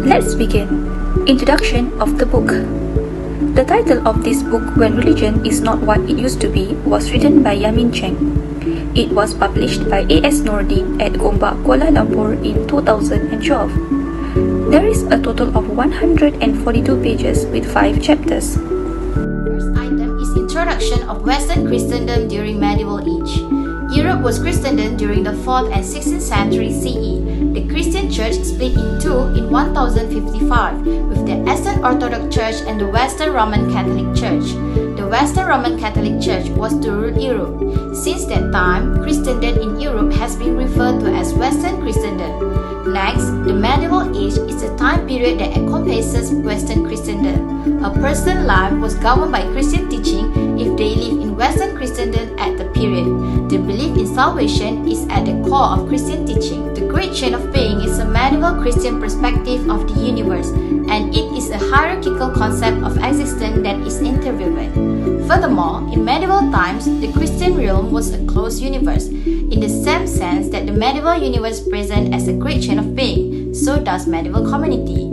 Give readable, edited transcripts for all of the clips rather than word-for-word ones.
Let's begin. Introduction of the book. The title of this book, When Religion is Not What It Used to Be, was written by Yamin Cheng. It was published by A.S. Nordin at Gombak, Kuala Lumpur in 2012. There is a total of 142 pages with 5 chapters. First item is Introduction of Western Christendom during Medieval Age. Europe was Christendom during the 4th and 16th century CE. The Christian Church split in two in 1055, with the Eastern Orthodox Church and the Western Roman Catholic Church. The Western Roman Catholic Church was to rule Europe. Since that time, Christendom in Europe has been referred to as Western Christendom. Next, the medieval age is a time period that encompasses Western Christendom. A person's life was governed by Christian teaching if they live in Western Christendom at the period. The belief in salvation is at the core of Christian teaching. The great chain of being is a medieval Christian perspective of the universe, and it is a hierarchical concept of existence that is interwoven. Furthermore, in medieval times, the Christian realm was a closed universe, in the same sense that the medieval universe presents as a great chain of being, so does medieval community.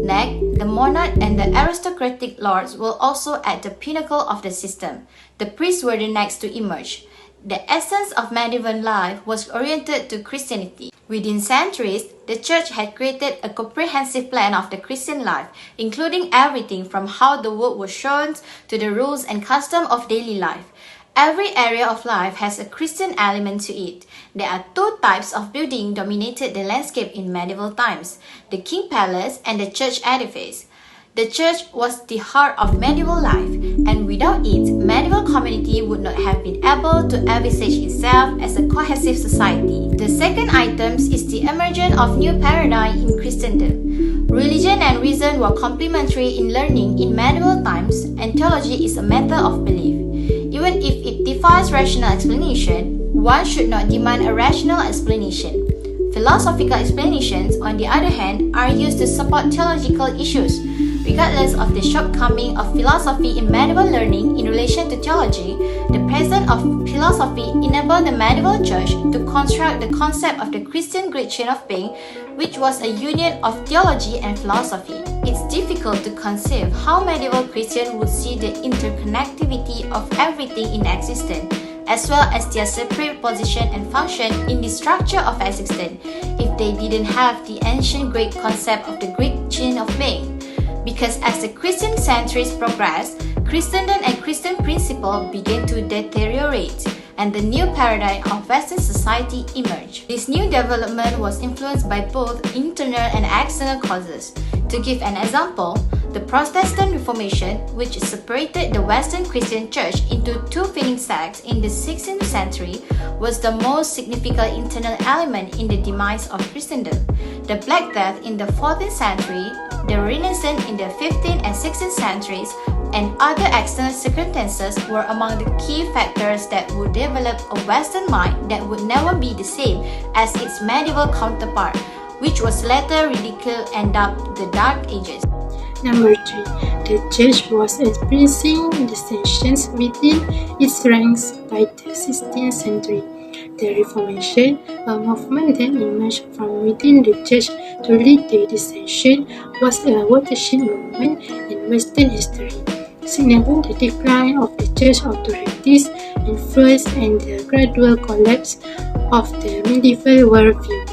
Next, the monarch and the aristocratic lords were also at the pinnacle of the system. The priests were the next to emerge. The essence of medieval life was oriented to Christianity. Within centuries, the Church had created a comprehensive plan of the Christian life, including everything from how the world was shown to the rules and customs of daily life. Every area of life has a Christian element to it. There are two types of building dominated the landscape in medieval times, the king palace and the church edifice. The church was the heart of medieval life, and without it, medieval community would not have been able to envisage itself as a cohesive society. The second item is the emergence of new paradigm in Christendom. Religion and reason were complementary in learning in medieval times, and theology is a matter of belief. Even if it defies rational explanation, one should not demand a rational explanation. Philosophical explanations, on the other hand, are used to support theological issues. Regardless of the shortcoming of philosophy in medieval learning in relation to theology, the presence of philosophy enabled the medieval church to construct the concept of the Christian great chain of being, which was a union of theology and philosophy. It's difficult to conceive how medieval Christians would see the interconnectivity of everything in existence, as well as their separate position and function in the structure of existence, if they didn't have the ancient Greek concept of the great chain of being. Because as the Christian centuries progressed, Christendom and Christian principle began to deteriorate, and the new paradigm of Western society emerged. This new development was influenced by both internal and external causes. To give an example, the Protestant Reformation, which separated the Western Christian Church into two winning sects in the 16th century, was the most significant internal element in the demise of Christendom. The Black Death in the 14th century, the Renaissance in the 15th and 16th centuries, and other external circumstances were among the key factors that would develop a Western mind that would never be the same as its medieval counterpart, which was later ridiculed and dubbed the Dark Ages. Number 3. The Church was experiencing dissensions within its ranks by the 16th century. The Reformation, a movement that emerged from within the Church to lead the dissension, was a watershed moment in Western history, signaling the decline of the Church authorities' influence and the gradual collapse of the medieval worldview.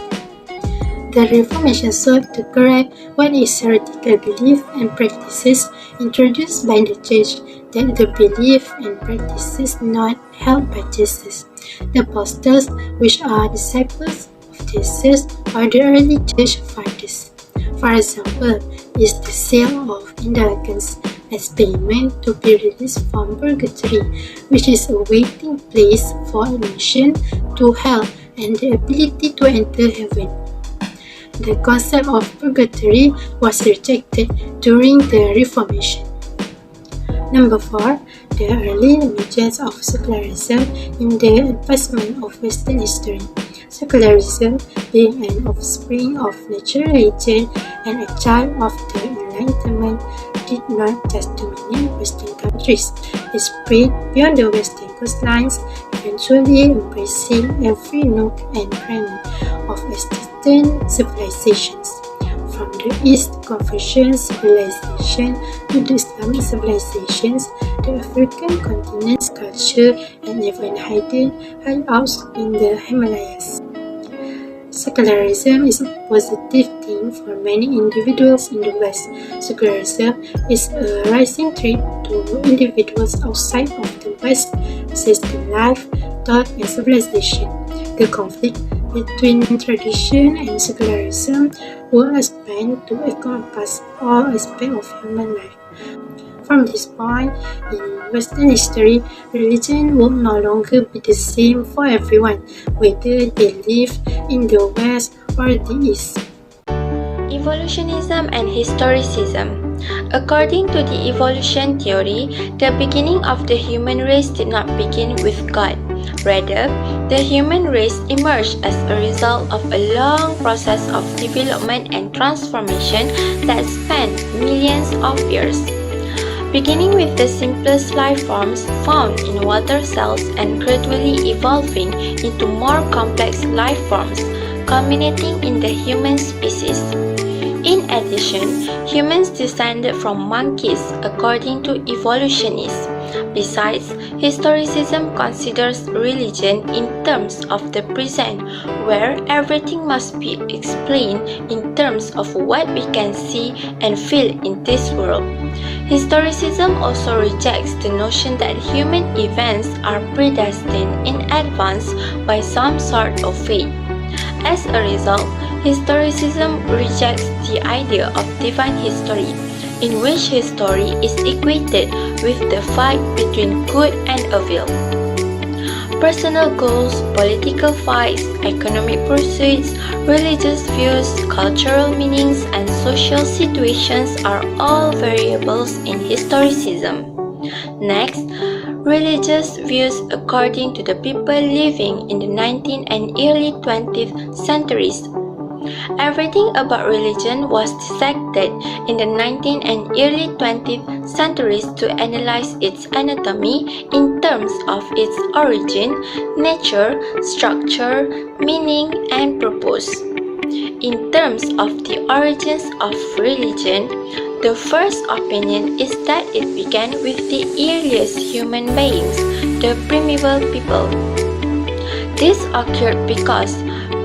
The Reformation sought to correct what is heretical belief and practices introduced by the Church, that the belief and practices not held by Jesus. The apostles, which are disciples of Jesus, are the early church fathers. For example, is the sale of indulgence as payment to be released from purgatory, which is a waiting place for admission to hell and the ability to enter heaven. The concept of purgatory was rejected during the Reformation. Number 4. The early emergence of secularism in the advancement of Western history. Secularism, being an offspring of natural religion and a child of the Enlightenment, did not just dominate Western countries. It spread beyond the Western coastlines, eventually embracing every nook and cranny of existing civilizations. From the the East Confucian civilization to the Islamic civilizations, the African continent's culture, and even hidden hideouts in the Himalayas. Secularism is a positive thing for many individuals in the West. Secularism is a rising threat to individuals outside of the West, system life, thought, and civilization. The conflict between tradition and secularism will expand to encompass all aspects of human life. From this point in Western history, religion will no longer be the same for everyone, whether they live in the West or the East. Evolutionism and historicism. According to the evolution theory, the beginning of the human race did not begin with God. Rather, the human race emerged as a result of a long process of development and transformation that spanned millions of years. Beginning with the simplest life forms found in water cells and gradually evolving into more complex life forms, culminating in the human species. In addition, humans descended from monkeys according to evolutionists. Besides, historicism considers religion in terms of the present, where everything must be explained in terms of what we can see and feel in this world. Historicism also rejects the notion that human events are predestined in advance by some sort of fate. As a result, historicism rejects the idea of divine history, in which history is equated with the fight between good and evil. Personal goals, political fights, economic pursuits, religious views, cultural meanings, and social situations are all variables in historicism. Next, religious views according to the people living in the 19th and early 20th centuries. Everything about religion was dissected in the 19th and early 20th centuries to analyze its anatomy in terms of its origin, nature, structure, meaning, and purpose. In terms of the origins of religion, the first opinion is that it began with the earliest human beings, the primeval people. This occurred because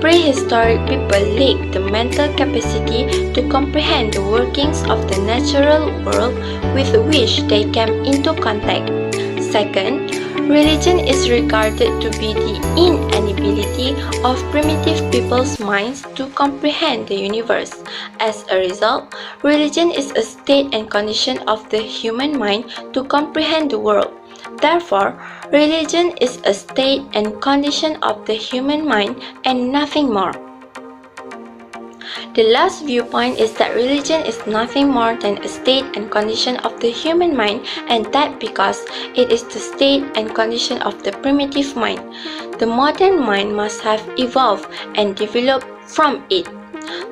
prehistoric people lacked the mental capacity to comprehend the workings of the natural world with which they came into contact. Second, religion is regarded to be the inability of primitive people's minds to comprehend the universe. As a result, religion is a state and condition of the human mind to comprehend the world. Therefore, religion is a state and condition of the human mind and nothing more. The last viewpoint is that religion is nothing more than a state and condition of the human mind, and that because it is the state and condition of the primitive mind, the modern mind must have evolved and developed from it.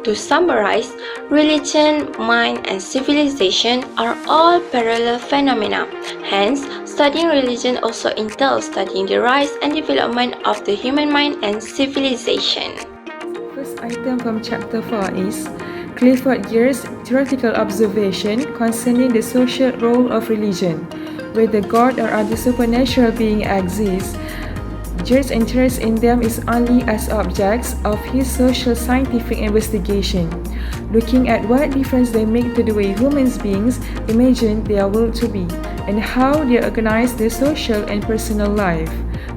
To summarize, religion, mind, and civilization are all parallel phenomena. Hence, studying religion also entails studying the rise and development of the human mind and civilization. First item from chapter 4 is Clifford Geertz' theoretical observation concerning the social role of religion. Whether God or other supernatural being exists, Geertz's interest in them is only as objects of his social scientific investigation, looking at what difference they make to the way human beings imagine their world to be, and how they organize their social and personal life.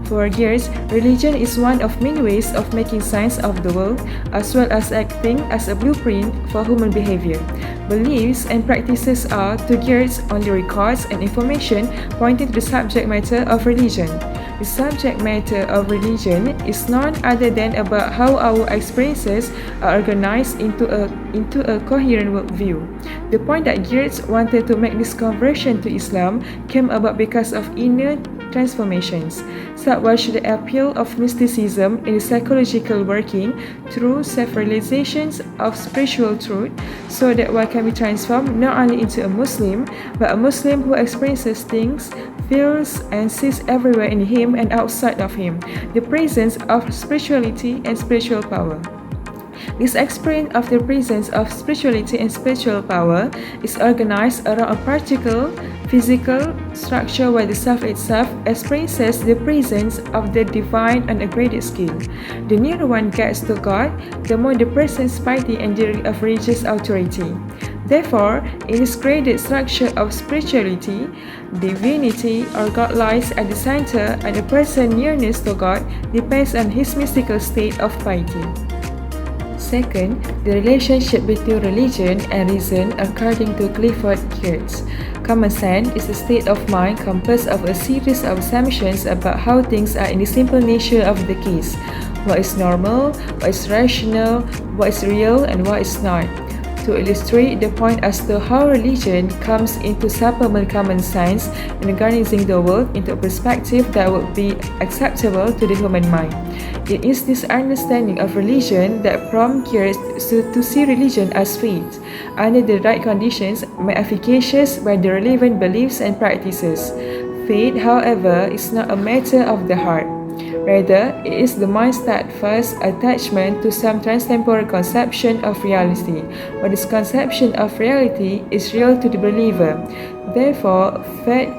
For Geertz, religion is one of many ways of making sense of the world, as well as acting as a blueprint for human behavior. Beliefs and practices are, to Geertz, only records and information pointing to the subject matter of religion. The subject matter of religion is none other than about how our experiences are organized into a coherent worldview. The point that Geertz wanted to make this conversion to Islam came about because of inner transformations. Such was the appeal of mysticism in the psychological working through self-realizations of spiritual truth, so that one can be transformed not only into a Muslim, but a Muslim who experiences things, feels, and sees everywhere in him and outside of him the presence of spirituality and spiritual power. This experience of the presence of spirituality and spiritual power is organized around a particular physical structure where the self itself experiences the presence of the divine on a graded scale. The nearer one gets to God, the more the person's piety and degree of religious authority. Therefore, in this graded structure of spirituality, divinity or God lies at the center, and a person's nearness to God depends on his mystical state of piety. Second, the relationship between religion and reason according to Clifford Geertz. Common sense is a state of mind composed of a series of assumptions about how things are in the simple nature of the case. What is normal, what is rational, what is real, and what is not. To illustrate the point as to how religion comes into supplement common sense in organizing the world into a perspective that would be acceptable to the human mind. It is this understanding of religion that prompts Geertz to see religion as faith, under the right conditions, made efficacious by the relevant beliefs and practices. Faith, however, is not a matter of the heart. Rather, it is the mind's steadfast attachment to some transtemporal conception of reality, but this conception of reality is real to the believer. Therefore, faith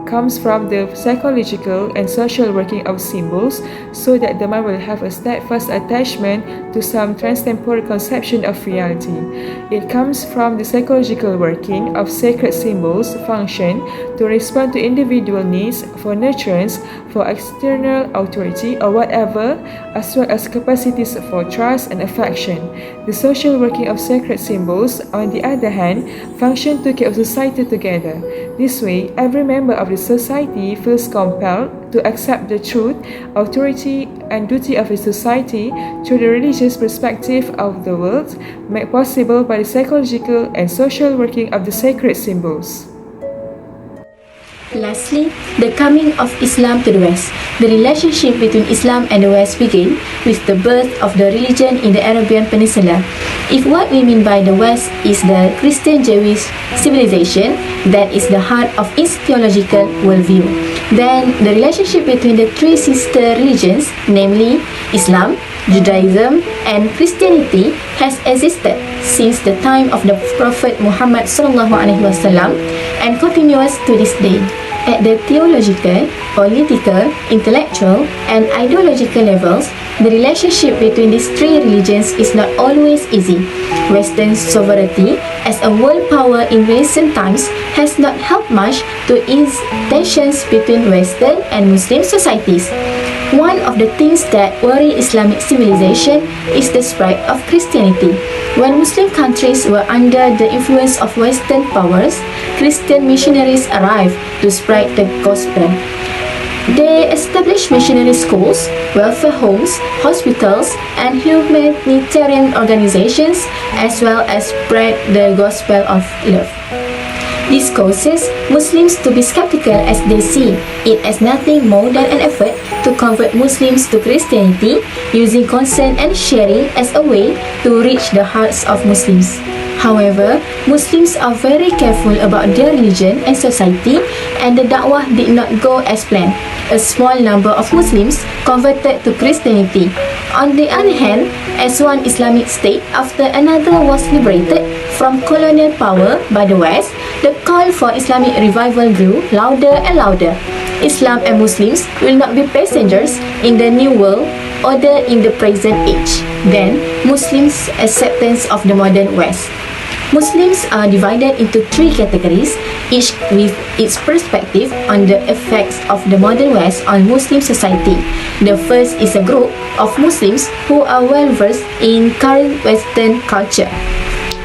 comes from the psychological and social working of symbols, so that the mind will have a steadfast attachment to some transtemporal conception of reality. It comes from the psychological working of sacred symbols function to respond to individual needs for nurturance, for external authority or whatever, as well as capacities for trust and affection. The social working of sacred symbols, on the other hand, function to keep society together. This way, every member of the society feels compelled to accept the truth, authority, and duty of the society through the religious perspective of the world, made possible by the psychological and social working of the sacred symbols. Lastly, the coming of Islam to the West. The relationship between Islam and the West began with the birth of the religion in the Arabian Peninsula. If what we mean by the West is the Christian-Jewish civilization, that is the heart of its theological worldview, then the relationship between the three sister religions, namely Islam, Judaism, and Christianity, has existed since the time of the Prophet Muhammad SAW and continues to this day. At the theological, political, intellectual, and ideological levels, the relationship between these three religions is not always easy. Western sovereignty as a world power in recent times has not helped much to ease tensions between Western and Muslim societies. One of the things that worry Islamic civilization is the spread of Christianity. When Muslim countries were under the influence of Western powers, Christian missionaries arrived to spread the gospel. They established missionary schools, welfare homes, hospitals, and humanitarian organizations, as well as spread the gospel of love. This causes Muslims to be skeptical as they see it as nothing more than an effort to convert Muslims to Christianity, using consent and sharing as a way to reach the hearts of Muslims. However, Muslims are very careful about their religion and society, and the da'wah did not go as planned. A small number of Muslims converted to Christianity. On the other hand, as one Islamic state after another was liberated from colonial power by the West, the call for Islamic revival grew louder and louder. Islam and Muslims will not be passengers in the new world order in the present age. Then, Muslims' acceptance of the modern West. Muslims are divided into three categories, each with its perspective on the effects of the modern West on Muslim society. The first is a group of Muslims who are well versed in current Western culture.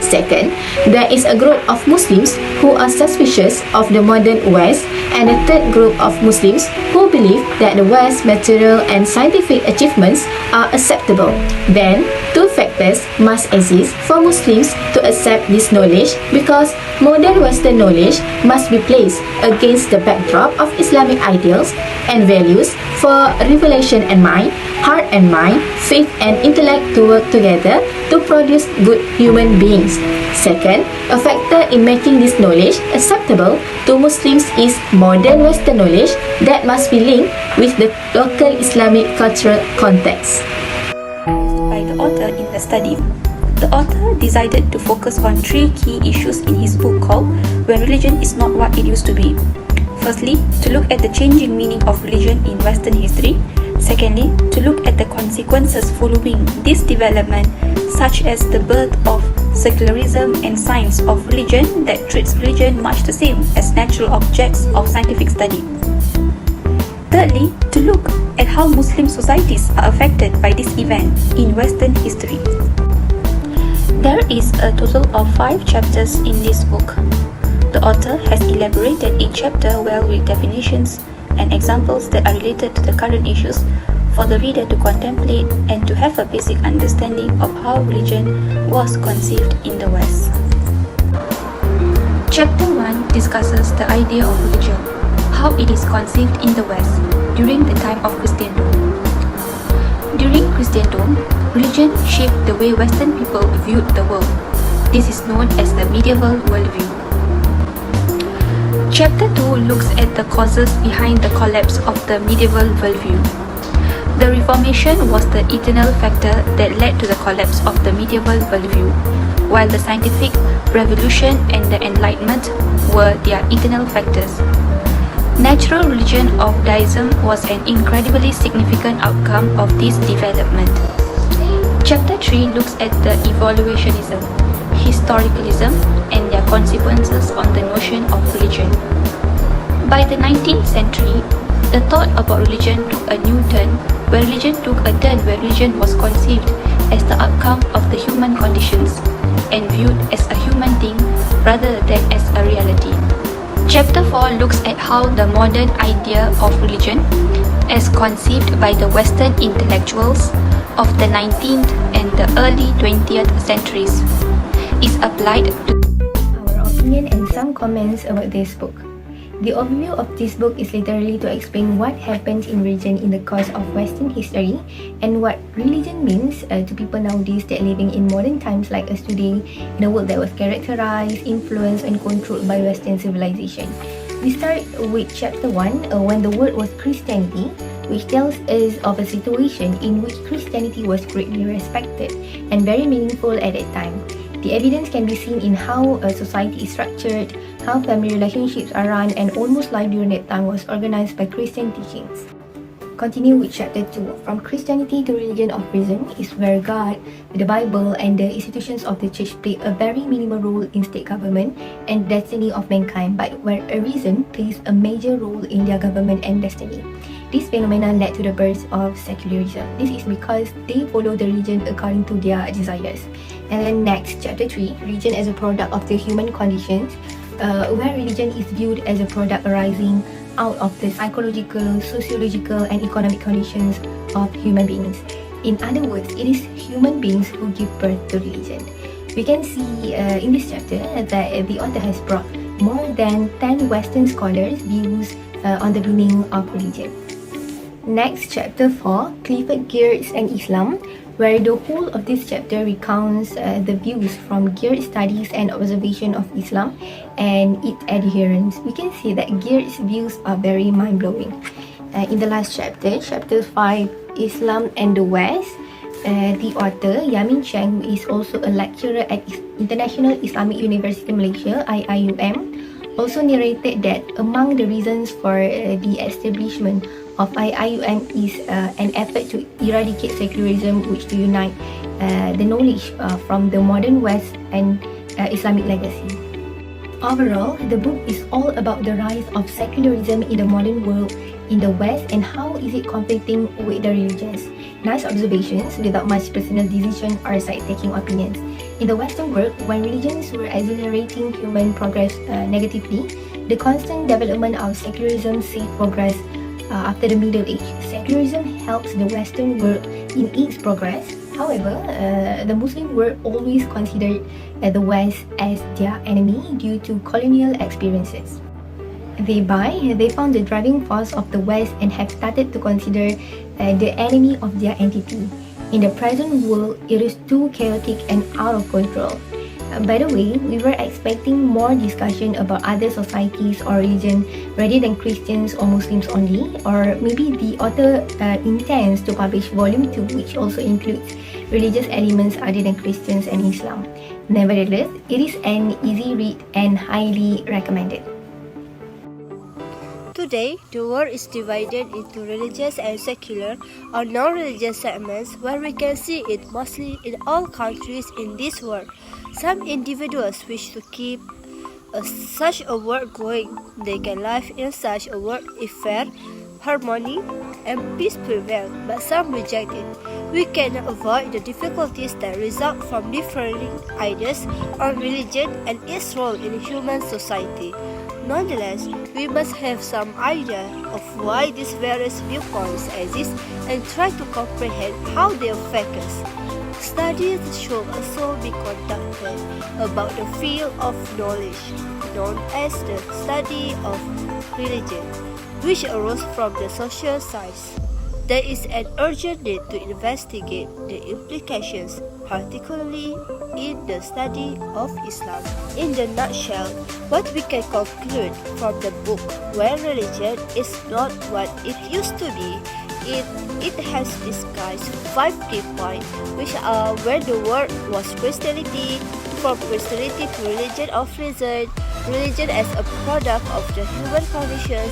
Second, there is a group of Muslims who are suspicious of the modern West, and a third group of Muslims who believe that the West's material and scientific achievements are acceptable. Then, two factors must exist for Muslims to accept this knowledge, because modern Western knowledge must be placed against the backdrop of Islamic ideals and values for revelation and mind, heart and mind, faith and intellect to work together to produce good human beings. Second, a factor in making this knowledge acceptable to Muslims is modern Western knowledge that must be linked with the local Islamic cultural context. by the author in the study. The author decided to focus on 3 key issues in his book called When Religion is Not What It Used to Be. Firstly, to look at the changing meaning of religion in Western history. Secondly, to look at the consequences following this development, such as the birth of secularism and science of religion that treats religion much the same as natural objects of scientific study. Thirdly, to look at how Muslim societies are affected by this event in Western history. There is a total of 5 chapters in this book. The author has elaborated each chapter well with definitions and examples that are related to the current issues for the reader to contemplate and to have a basic understanding of how religion was conceived in the West. Chapter 1 discusses the idea of religion, how it is conceived in the West during the time of Christendom. During Christendom, religion shaped the way Western people viewed the world. This is known as the medieval worldview. Chapter 2 looks at the causes behind the collapse of the medieval worldview. The Reformation was the eternal factor that led to the collapse of the medieval worldview, while the scientific revolution and the Enlightenment were their eternal factors. Natural religion of deism was an incredibly significant outcome of this development. Chapter 3 looks at the evolutionism, historicalism, and their consequences on the notion of religion. By the 19th century, the thought about religion took a new turn, where religion was conceived as the outcome of the human conditions and viewed as a human thing rather than as a reality. Chapter 4 looks at how the modern idea of religion, as conceived by the Western intellectuals of the 19th and the early 20th centuries, is applied to our opinion and some comments about this book. The overview of this book is literally to explain what happens in religion in the course of Western history and what religion means to people nowadays that are living in modern times like us today in a world that was characterized, influenced and controlled by Western civilization. We start with chapter 1 when the word was Christianity, which tells us of a situation in which Christianity was greatly respected and very meaningful at that time. The evidence can be seen in how a society is structured, how family relationships are run, and almost life during that time was organized by Christian teachings. Continue with chapter 2. From Christianity to religion of reason is where God, the Bible, and the institutions of the church play a very minimal role in state government and destiny of mankind, but where a reason plays a major role in their government and destiny. This phenomenon led to the birth of secularism. This is because they follow the religion according to their desires. And then next, chapter 3, religion as a product of the human conditions, where religion is viewed as a product arising out of the psychological, sociological and economic conditions of human beings. In other words, it is human beings who give birth to religion. We can see in this chapter that the author has brought more than 10 Western scholars' views on the meaning of religion. Next, chapter 4, Clifford Geertz and Islam, where the whole of this chapter recounts the views from Geertz studies and observation of Islam and its adherents. We can see that Geertz's views are very mind-blowing. In the last chapter, chapter 5, Islam and the West, the author, Yamin Cheng, is also a lecturer at International Islamic University Malaysia, IIUM, also narrated that among the reasons for the establishment of IIUM is an effort to eradicate secularism, which to unite the knowledge from the modern West and Islamic legacy. Overall, the book is all about the rise of secularism in the modern world in the West and how is it conflicting with the religions. Nice observations without much personal decision or side-taking opinions. In the Western world, when religions were accelerating human progress negatively, the constant development of secularism saved progress after the Middle Age. Secularism helps the Western world in its progress. However, the Muslim world always considered the West as their enemy due to colonial experiences. Thereby, they found the driving force of the West and have started to consider the enemy of their entity. In the present world, it is too chaotic and out of control. By the way, we were expecting more discussion about other societies or religion rather than Christians or Muslims only, or maybe the author intends to publish volume 2, which also includes religious elements other than Christians and Islam. Nevertheless, it is an easy read and highly recommended. Today, the world is divided into religious and secular or non-religious segments where we can see it mostly in all countries in this world. Some individuals wish to keep such a world going. They can live in such a world if fair, harmony, and peace prevail, but some reject it. We cannot avoid the difficulties that result from differing ideas on religion and its role in human society. Nonetheless, we must have some idea of why these various viewpoints exist and try to comprehend how they affect us. Studies should also be conducted about the field of knowledge known as the study of religion, which arose from the social science. There is an urgent need to investigate the implications, particularly in the study of Islam. In the nutshell, what we can conclude from the book, where religion is not what it used to be, it has disguised 5 key points, which are where the word was Christianity, from Christianity to religion of reason, religion as a product of the human condition,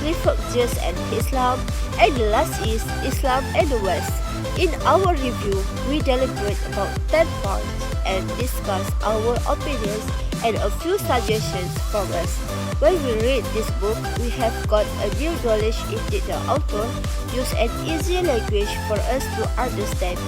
refugees and Islam, and the last is Islam and the West. In our review, we deliberate about 10 points and discuss our opinions and a few suggestions from us. When we read this book, we have got a new knowledge indeed the author used an easy language for us to understand.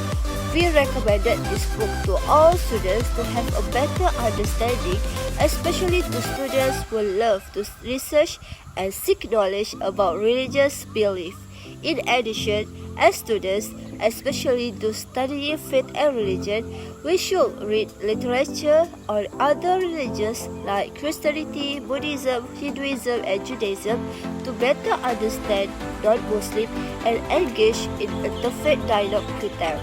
We recommended this book to all students to have a better understanding, especially to students who love to research and seek knowledge about religious belief. In addition, as students, especially those studying faith and religion, we should read literature on other religions like Christianity, Buddhism, Hinduism, and Judaism to better understand non-Muslims and engage in interfaith dialogue with them.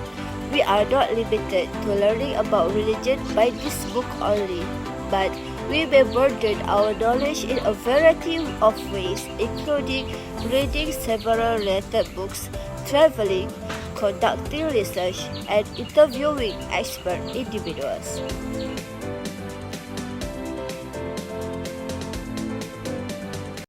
We are not limited to learning about religion by this book only, but we may broaden our knowledge in a variety of ways, including reading several related books, traveling, conducting research, and interviewing expert individuals.